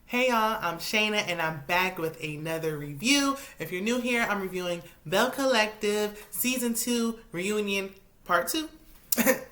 Hey y'all, I'm Shayna and I'm back with another review. If you're new here, I'm reviewing Belle Collective Season 2 Reunion Part 2.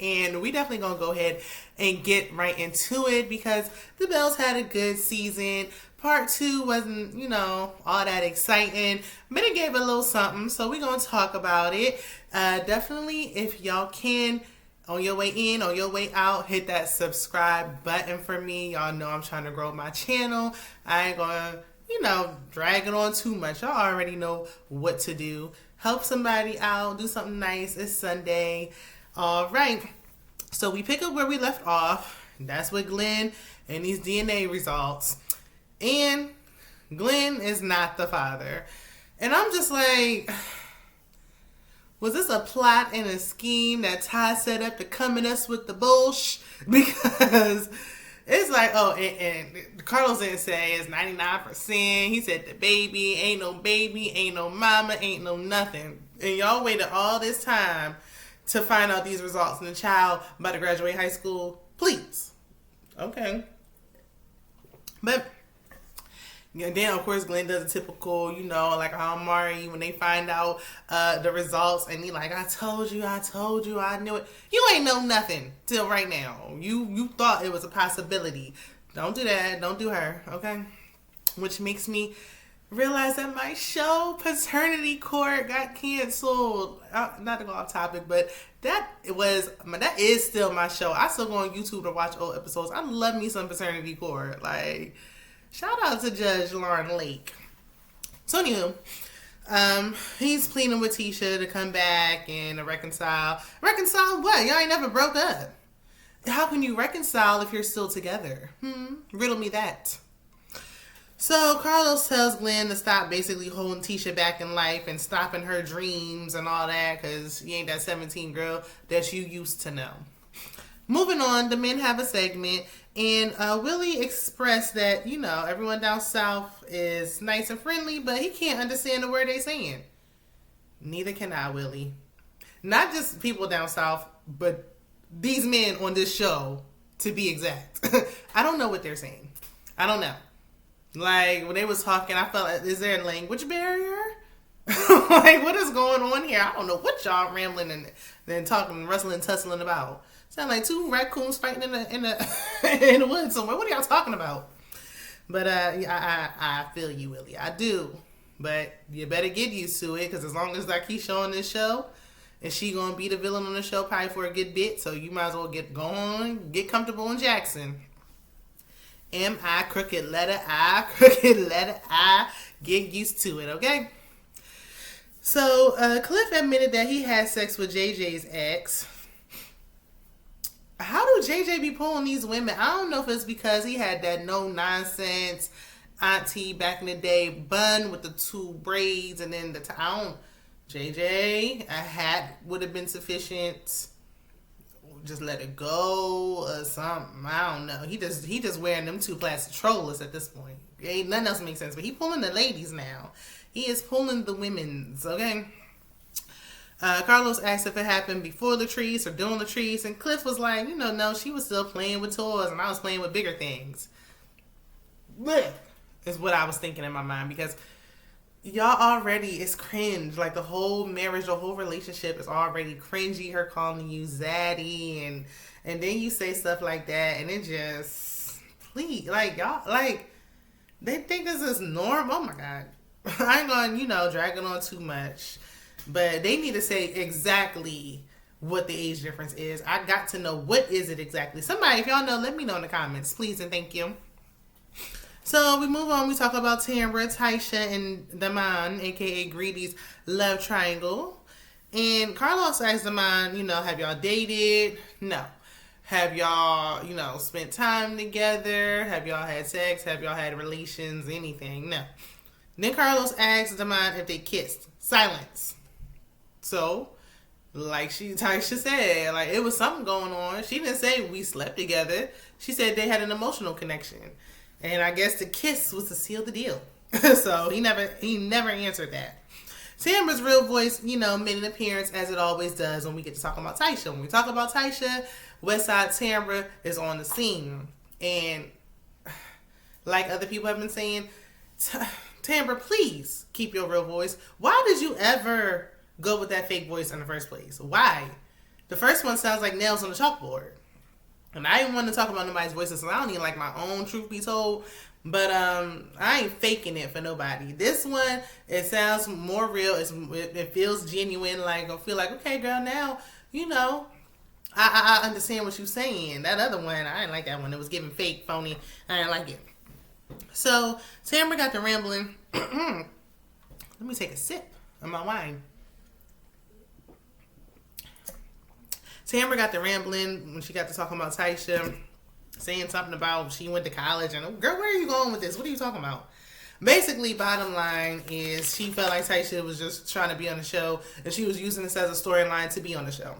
And we definitely gonna go ahead and get right into it because the Bells had a good season. Part 2 wasn't, all that exciting, but it gave a little something, so we're gonna talk about it. Definitely, if y'all can, on your way in, on your way out, hit that subscribe button for me. Y'all know I'm trying to grow my channel. I ain't gonna, drag it on too much. Y'all already know what to do. Help somebody out, do something nice. It's Sunday. All right. So we pick up where we left off. That's with Glen and these DNA results. And Glen is not the father. And I'm just like, was this a plot and a scheme that Ty set up to come at us with the bullshit? Because it's like, and Carlos didn't say it's 99%. He said the baby, ain't no mama, ain't no nothing. And y'all waited all this time to find out these results and the child about to graduate high school. Please. Okay. But yeah, then of course Glen does a typical, like how Mari when they find out the results and he like, I told you, I knew it. You ain't know nothing till right now. You thought it was a possibility. Don't do that. Don't do her. Okay. Which makes me realize that my show Paternity Court got canceled. Not to go off topic, but that is still my show. I still go on YouTube to watch old episodes. I love me some Paternity Court. Like, shout out to Judge Lauren Lake. So anywho, he's pleading with Tisha to come back and to reconcile. Reconcile what? Y'all ain't never broke up. How can you reconcile if you're still together? Riddle me that. So Carlos tells Glen to stop basically holding Tisha back in life and stopping her dreams and all that because you ain't that 17 girl that you used to know. Moving on, the men have a segment and Willie expressed that, everyone down south is nice and friendly, but he can't understand the word they saying. Neither can I, Willie. Not just people down south, but these men on this show, to be exact. I don't know what they're saying. I don't know. Like, when they was talking, I felt like, is there a language barrier? Like, what is going on here? I don't know what y'all rambling and then talking, wrestling, tussling about. Sound like two raccoons fighting in the woods somewhere. What are y'all talking about? But I feel you, Willie. I do. But you better get used to it, because as long as I keep showing this show, and she gonna be the villain on the show probably for a good bit, so you might as well get going, get comfortable in Jackson. M-I, crooked letter I, get used to it, okay? So, Cliff admitted that he had sex with JJ's ex. How do JJ be pulling these women? I don't know if it's because he had that no-nonsense auntie back in the day bun with the two braids and then JJ, a hat would have been sufficient. Just let it go or something. I don't know. He just wearing them two plastic trollers at this point. Ain't nothing else makes sense. But he pulling the ladies now. He is pulling the women's. Okay. Carlos asked if it happened before the trees or during the trees, and Cliff was like, no, she was still playing with toys, and I was playing with bigger things. Blech, is what I was thinking in my mind, because y'all already is cringe. Like, the whole marriage, the whole relationship is already cringy. Her calling you Zaddy, and then you say stuff like that, and it just, please, like, y'all, like, they think this is normal. Oh my God. I ain't gonna, drag it on too much, but they need to say exactly what the age difference is. I got to know, what is it exactly? Somebody, if y'all know, let me know in the comments, please and thank you. So we move on. We talk about Tambra, Tysha, and Damon, aka Greedy's love triangle. And Carlos asked Damon, have y'all dated? No. Have y'all, spent time together? Have y'all had sex? Have y'all had relations? Anything? No. Then Carlos asked Damon if they kissed. Silence. So, like Tysha said, like, it was something going on. She didn't say we slept together. She said they had an emotional connection. And I guess the kiss was to seal the deal. So he never answered that. Tambra's real voice, made an appearance as it always does when we get to talk about Tysha. When we talk about Tysha, Westside Tambra is on the scene. And like other people have been saying, Tambra, please keep your real voice. Why did you ever go with that fake voice in the first place? Why? The first one sounds like nails on the chalkboard. And I didn't want to talk about nobody's voices, so I don't even like my own, truth be told. But I ain't faking it for nobody. This one, it sounds more real. It feels genuine. Like I feel like, okay, girl, now you know I understand what you're saying. That other one, I didn't like that one. It was giving fake, phony. I didn't like it. So Tambra got to rambling. Let me take a sip of my wine. Tambra got to rambling when she got to talking about Tysha, saying something about she went to college. And, girl, where are you going with this? What are you talking about? Basically, bottom line is she felt like Tysha was just trying to be on the show, and she was using this as a storyline to be on the show.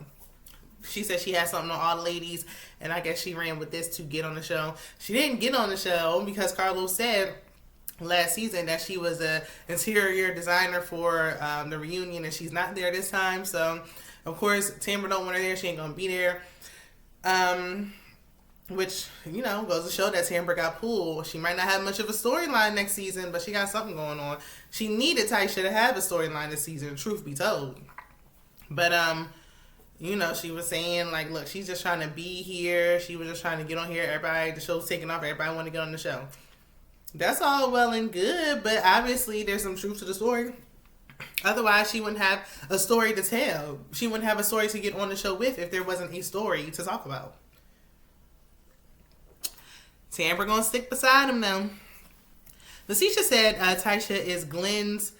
She said she had something on all the ladies, and I guess she ran with this to get on the show. She didn't get on the show because Carlos said last season that she was an interior designer for the reunion, and she's not there this time. So, of course, Tambra don't want her there. She ain't going to be there. Which, you know, goes to show that Tambra got pulled. She might not have much of a storyline next season, but she got something going on. She needed Tysha to have a storyline this season, truth be told. But, you know, she was saying, like, look, she's just trying to be here. She was just trying to get on here. Everybody, the show's taking off. Everybody want to get on the show. That's all well and good, but obviously there's some truth to the story. Otherwise, she wouldn't have a story to tell. She wouldn't have a story to get on the show with if there wasn't a story to talk about. Tambra gonna stick beside him now. Letitia said Tysha is Glen's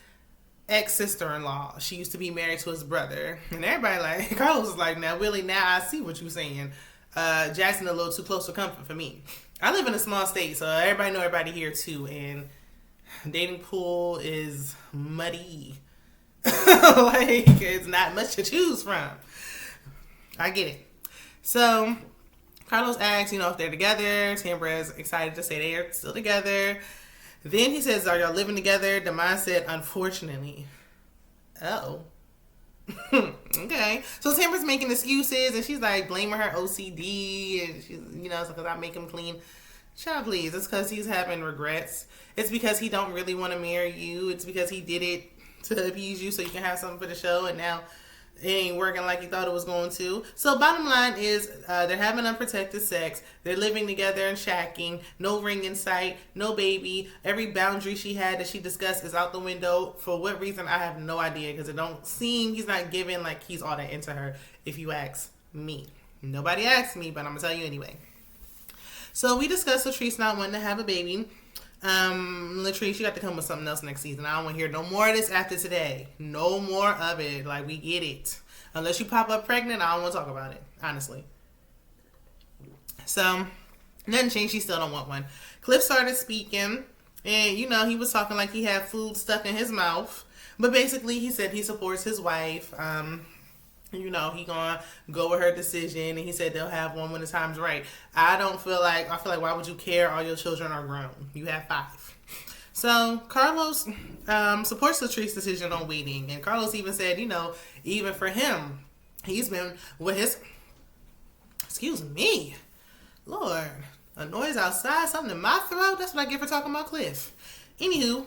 ex-sister-in-law. She used to be married to his brother. And everybody like, Carlos was like, now Willie, now I see what you're saying. Jackson a little too close for comfort for me. I live in a small state, so everybody know everybody here too. And dating pool is muddy. Like, it's not much to choose from. I get it. So, Carlos asks, you know, if they're together. Tambra is excited to say they are still together. Then he says, are y'all living together? Demond said, unfortunately. Oh. Okay. So Tambra's making excuses, and she's like blaming her OCD, and she's, you know, it's because I make him clean. Child, please. It's because he's having regrets. It's because he don't really want to marry you. It's because he did it to appease you so you can have something for the show, and now it ain't working like you thought it was going to. So bottom line is they're having unprotected sex. They're living together and shacking. No ring in sight. No baby. Every boundary she had that she discussed is out the window. For what reason, I have no idea, because it don't seem he's not giving like he's all that into her, if you ask me. Nobody asked me, but I'm going to tell you anyway. So we discussed Latrice not wanting to have a baby. Latrice, you got to come with something else next season. I don't want to hear no more of this after today. No more of it. Like, we get it. Unless you pop up pregnant, I don't want to talk about it, honestly. So, nothing changed. She still don't want one. Cliff started speaking, and, you know, he was talking like he had food stuck in his mouth. But basically, he said he supports his wife. You know, he gonna go with her decision, and he said they'll have one when the time's right. I feel like why would you care? All your children are grown. You have 5. So Carlos supports Latrice's decision on waiting, and Carlos even said, you know, even for him, he's been with his, excuse me, Lord, a noise outside, something in my throat. That's what I get for talking about Cliff. Anywho,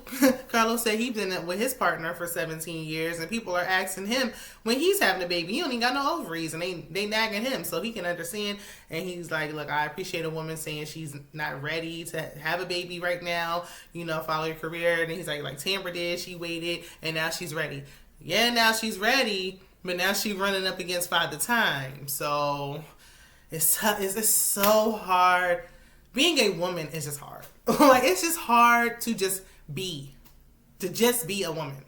Carlos said he's been with his partner for 17 years, and people are asking him when he's having a baby. He don't even got no ovaries, and they nagging him, so he can understand. And he's like, look, I appreciate a woman saying she's not ready to have a baby right now, you know, follow your career. And he's like Tambra did, she waited, and now she's ready. Yeah, now she's ready, but now she's running up against Father Time. So it's so hard. Being a woman is just hard. Like, it's just hard to just be a woman.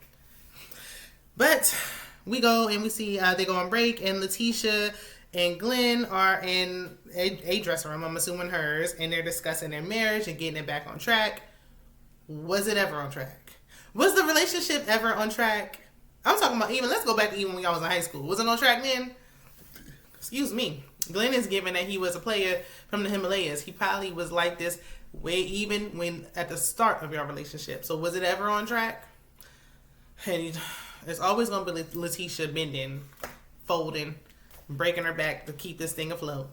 But we go and we see they go on break, and Letitia and Glen are in a dressing room, I'm assuming hers, and they're discussing their marriage and getting it back on track. Was it ever on track? Was the relationship ever on track? I'm talking about let's go back to even when y'all was in high school. Was it on track then? Excuse me. Glen is given that he was a player from the Himalayas. He probably was like this way even when at the start of your relationship. So was it ever on track? And it's always going to be Letitia bending, folding, breaking her back to keep this thing afloat.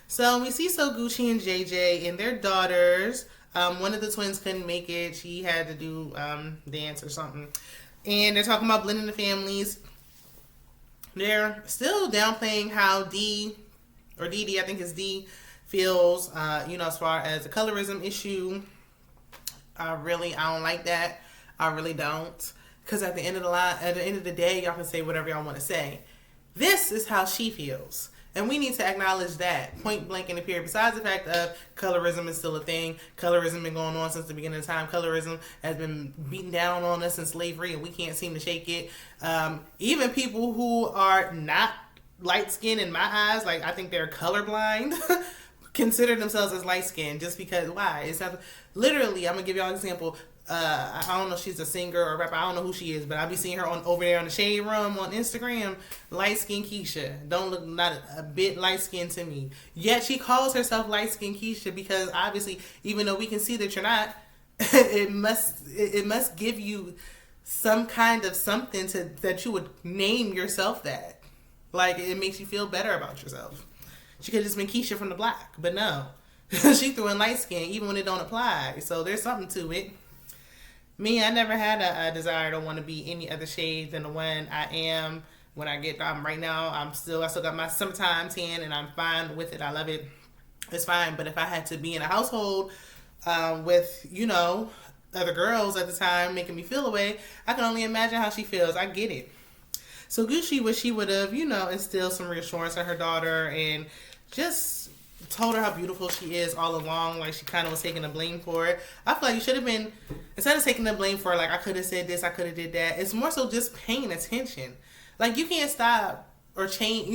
So we see So Gucci and JJ and their daughters One of the twins couldn't make it. She had to do dance or something. And they're talking about blending the families. They're still downplaying how Dee, I think it's D, feels, as far as the colorism issue. I don't like that. I really don't. Because at the end of the day, y'all can say whatever y'all want to say. This is how she feels. And we need to acknowledge that, point blank in the period. Besides the fact of colorism is still a thing. Colorism been going on since the beginning of time. Colorism has been beaten down on us since slavery, and we can't seem to shake it. Even people who are not light-skinned in my eyes, like I think they're colorblind, consider themselves as light-skinned just because, why? It's not, literally, I'm going to give y'all an example. I don't know if she's a singer or a rapper. I don't know who she is, but I be seeing her over there on the Shade Room on Instagram. Light skin Keisha. Don't look not a bit light skinned to me. Yet she calls herself light skin Keisha because obviously, even though we can see that you're not, it must give you some kind of something that you would name yourself that. Like it makes you feel better about yourself. She could have just been Keisha from the block, but no, she threw in light skin even when it don't apply. So there's something to it. Me, I never had a desire to want to be any other shade than the one I am. When I get, right now, I still got my summertime tan, and I'm fine with it. I love it. It's fine. But if I had to be in a household with, other girls at the time making me feel away, I can only imagine how she feels. I get it. So Gucci wish she would have, instilled some reassurance in her daughter and just told her how beautiful she is all along. Like she kind of was taking the blame for it. I feel like you should have been, instead of taking the blame for it, like I could have said this, I could have did that. It's more so just paying attention. Like you can't stop or change.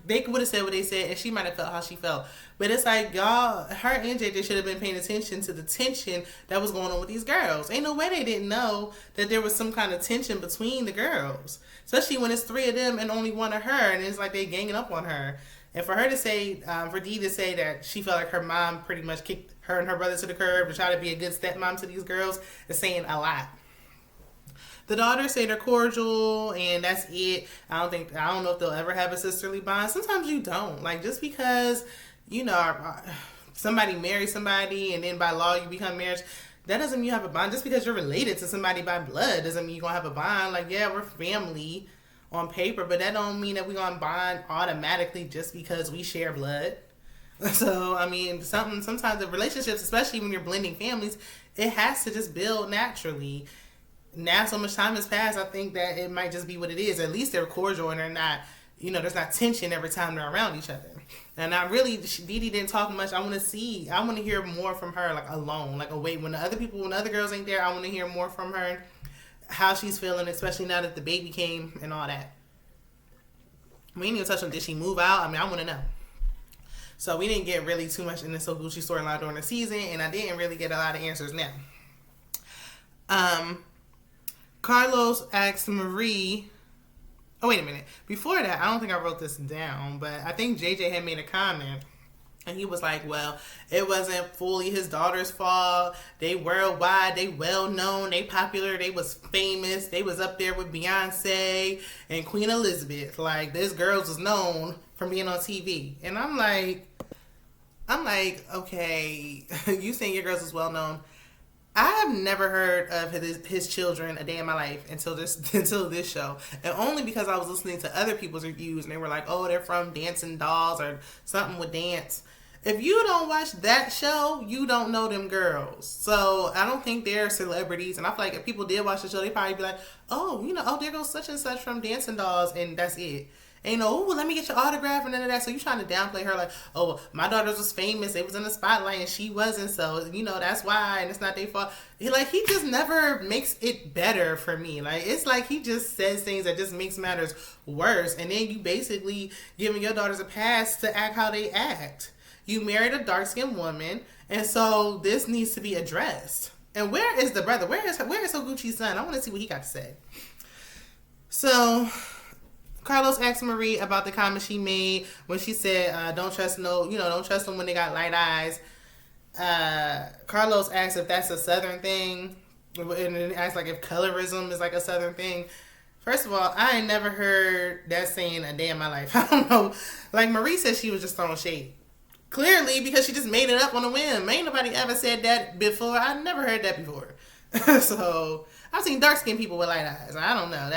They would have said what they said, and she might have felt how she felt. But it's like y'all, her and JJ should have been paying attention to the tension that was going on with these girls. Ain't no way they didn't know that there was some kind of tension between the girls, especially when it's 3 of them and only 1 of her, and it's like they ganging up on her. And for her to say, for Dee to say that she felt like her mom pretty much kicked her and her brother to the curb to try to be a good stepmom to these girls is saying a lot. The daughters say they're cordial and that's it. I don't know if they'll ever have a sisterly bond. Sometimes you don't. Like just because, somebody marries somebody and then by law you become married, that doesn't mean you have a bond. Just because you're related to somebody by blood doesn't mean you're going to have a bond. Like, yeah, we're family on paper, but that don't mean that we're gonna bond automatically just because we share blood. So I mean, sometimes the relationships, especially when you're blending families, it has to just build naturally. Now so much time has passed, I think that it might just be what it is. At least they're cordial and they're not, there's not tension every time they're around each other. And I really, Dee Dee didn't talk much. I want to hear more from her, like alone, like away. When the other girls ain't there, I want to hear more from her. How she's feeling, especially now that the baby came and all that. We didn't even touch on, did she move out? I mean, I want to know. So we didn't get really too much in the So Gucci storyline during the season, and I didn't really get a lot of answers now. Carlos asked Marie, oh, wait a minute. Before that, I don't think I wrote this down, but I think JJ had made a comment. And he was like, well, it wasn't fully his daughter's fault. They worldwide, they well known, they popular, they was famous. They was up there with Beyonce and Queen Elizabeth. Like, this girls was known from being on TV. And I'm like, okay, you saying your girls was well known. I have never heard of his children a day in my life until this show. And only because I was listening to other people's reviews and they were like, oh, they're from Dancing Dolls or something with dance. If you don't watch that show, you don't know them girls. So I don't think they're celebrities. And I feel like if people did watch the show, they'd probably be like, oh, there goes such and such from Dancing Dolls. And that's it. And let me get your autograph and none of that. So you trying to downplay her like, oh, my daughter was famous. They was in the spotlight and she wasn't. So, that's why. And it's not their fault. He just never makes it better for me. Like, it's like he just says things that just makes matters worse. And then you basically giving your daughters a pass to act how they act. You married a dark-skinned woman, and so this needs to be addressed. And where is the brother? Where is Gucci's son? I want to see what he got to say. So, Carlos asked Marie about the comment she made when she said, don't trust them when they got light eyes. Carlos asked if that's a Southern thing, and then asked like if colorism is like a Southern thing. First of all, I ain't never heard that saying a day in my life. I don't know. Like, Marie said she was just throwing shade. Clearly, because she just made it up on a whim. Ain't nobody ever said that before. I never heard that before. So I've seen dark skinned people with light eyes. I don't know.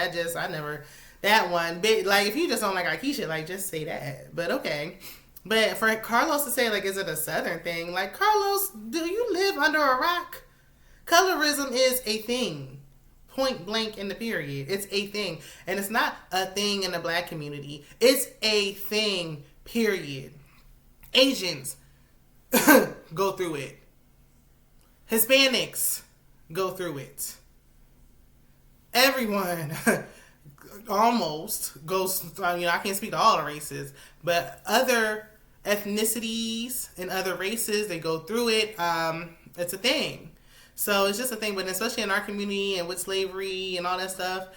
That one bit, like, if you just don't like Akeisha, like, just say that. But okay. But for Carlos to say, like, is it a Southern thing? Like, Carlos, do you live under a rock? Colorism is a thing. Point blank in the period. It's a thing. And it's not a thing in the black community. It's a thing, period. Asians go through it. Hispanics go through it. Everyone almost goes, I can't speak to all the races, but other ethnicities and other races, they go through it. It's a thing. So it's just a thing, but especially in our community and with slavery and all that stuff,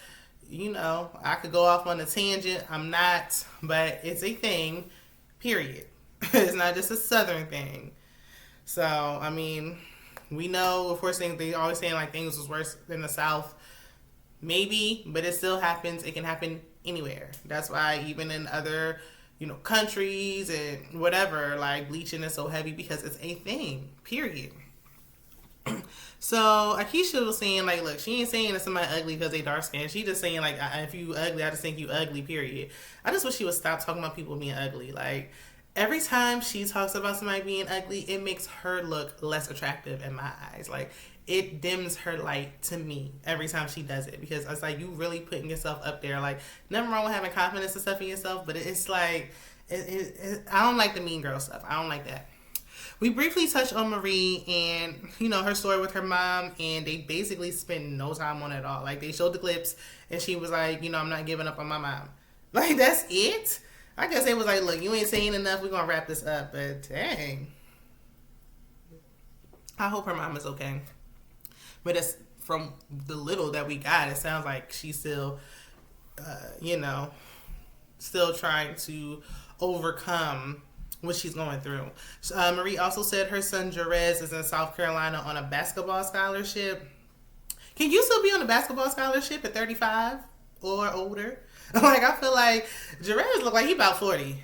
I could go off on a tangent. I'm not, but it's a thing, period. It's not just a Southern thing. So, I mean, we know, of course, they always saying, like, things was worse in the South. Maybe, but it still happens. It can happen anywhere. That's why even in other, countries and whatever, like, bleaching is so heavy because it's a thing, period. So Akeisha was saying, like, look, she ain't saying that somebody ugly because they dark skinned. She just saying, like, if you ugly, I just think you ugly, period. I just wish she would stop talking about people being ugly. Like, every time she talks about somebody being ugly, it makes her look less attractive in my eyes. Like, it dims her light to me every time she does it, because it's like, you really putting yourself up there. Like, nothing wrong with having confidence and stuff in yourself, but it's like, I don't like the mean girl stuff. I don't like that. We briefly touched on Marie and, her story with her mom, and they basically spent no time on it at all. Like, they showed the clips, and she was like, I'm not giving up on my mom. Like, that's it? I guess they was like, look, you ain't saying enough. We're going to wrap this up. But, dang. I hope her mom is okay. But it's from the little that we got, it sounds like she's still, still trying to overcome what she's going through. Marie also said her son Jerez is in South Carolina on a basketball scholarship. Can you still be on a basketball scholarship at 35 or older? Like, I feel like Jerez look like he about 40.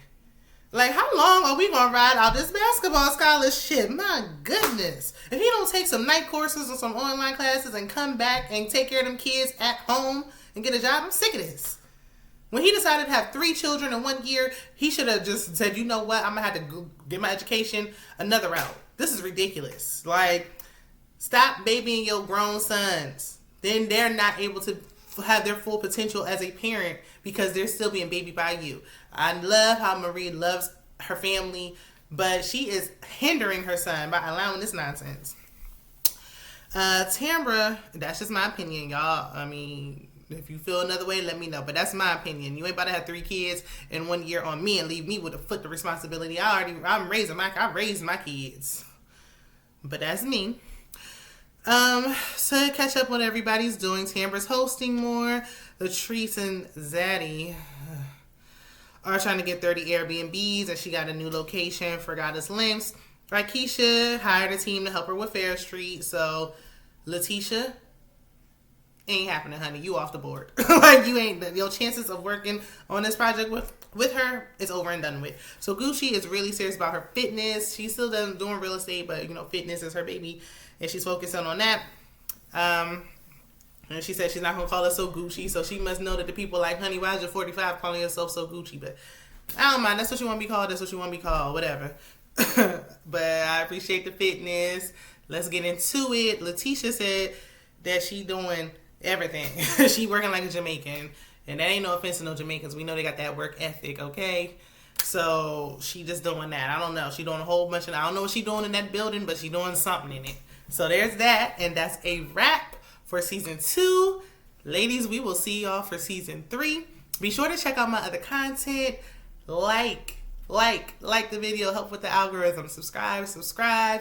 Like, how long are we gonna ride out this basketball scholarship? My goodness. If he don't take some night courses or some online classes and come back and take care of them kids at home and get a job, I'm sick of this. When he decided to have 3 children in 1 year, he should have just said, you know what, I'm going to have to go get my education another route. This is ridiculous. Like, stop babying your grown sons. Then they're not able to have their full potential as a parent because they're still being babied by you. I love how Marie loves her family, but she is hindering her son by allowing this nonsense. Tambra, that's just my opinion, y'all. I mean, if you feel another way, let me know. But that's my opinion. You ain't about to have 3 kids in 1 year on me and leave me with a foot the responsibility. I raised my kids. But that's me. So to catch up what everybody's doing, Tambra's hosting more. Latrice and Zaddy are trying to get 30 Airbnbs, and she got a new location for Goddess Lamps. Akeisha hired a team to help her with Fair Street. So Letitia, ain't happening, honey. You off the board. Like, you ain't, your chances of working on this project with her is over and done with. So Gucci is really serious about her fitness. She still doing real estate, but fitness is her baby, and she's focusing on that. And she said she's not gonna call her so Gucci, so she must know that the people like, honey, why is you 45 calling yourself so Gucci? But I don't mind. That's what you want to be called. That's what you want to be called. Whatever. But I appreciate the fitness. Let's get into it. Letitia said that she doing everything. She working like a Jamaican, and that ain't no offense to no Jamaicans. We know they got that work ethic, okay? So she just doing that. I don't know. She doing a whole bunch of, I don't know what she doing in that building, but she doing something in it. So there's that, and that's a wrap for season 2. Ladies, we will see y'all for season 3. Be sure to check out my other content. Like the video, help with the algorithm. Subscribe,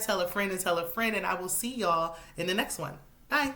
tell a friend, and I will see y'all in the next one. Bye.